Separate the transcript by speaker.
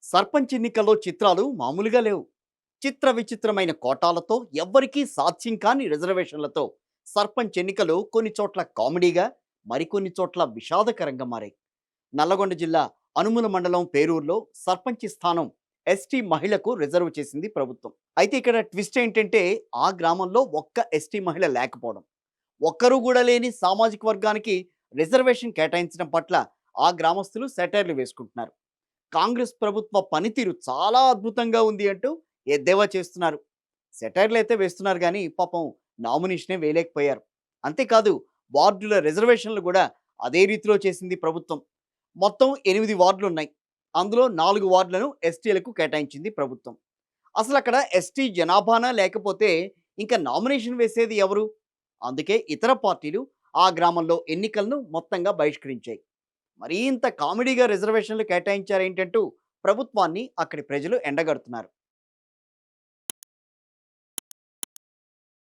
Speaker 1: సర్పంచ్ ఎన్నికల్లో చిత్రాలు మామూలుగా లేవు. చిత్ర విచిత్రమైన కోటాలతో, ఎవ్వరికీ సాధ్యం కాని రిజర్వేషన్లతో సర్పంచ్ ఎన్నికలు కొన్ని చోట్ల కామెడీగా, మరికొన్ని చోట్ల విషాదకరంగా మారాయి. నల్లగొండ జిల్లా అనుముల మండలం పేరూరులో సర్పంచ్ స్థానం ఎస్టీ మహిళకు రిజర్వ్ చేసింది ప్రభుత్వం. అయితే ఇక్కడ ట్విస్ట్ ఏంటంటే, ఆ గ్రామంలో ఒక్క ఎస్టీ మహిళ లేకపోవడం. ఒక్కరు కూడా లేని సామాజిక వర్గానికి రిజర్వేషన్ కేటాయించడం పట్ల ఆ గ్రామస్తులు సెటైర్లు వేసుకుంటున్నారు. కాంగ్రెస్ ప్రభుత్వ పనితీరు చాలా అద్భుతంగా ఉంది అంటూ ఎద్దేవా చేస్తున్నారు. సెటైర్‌లయితే వేస్తున్నారు గానీ, పాపం నామినేషనే వేయలేకపోయారు. అంతేకాదు, వార్డుల రిజర్వేషన్‌లు గూడా అదే రీతిలో చేసింది ప్రభుత్వం. మొత్తం 8 వార్డులున్నాయి. అందులో 4 వార్డులను ఎస్టీలకు కేటాయించింది ప్రభుత్వం. అసలక్కడ ఎస్టీ జనాభానా లేకపోతే ఇంక నామినేషన్ వేసేది ఎవరు? అందుకే ఇతర పార్టీలు ఆ గ్రామంలో ఎన్నికలను మొత్తంగా బహిష్కరించాయి. మరీ ఇంత కామెడీగా రిజర్వేషన్లు కేటాయించారేంటంటూ ప్రభుత్వాన్ని అక్కడి ప్రజలు ఎండగడుతున్నారు.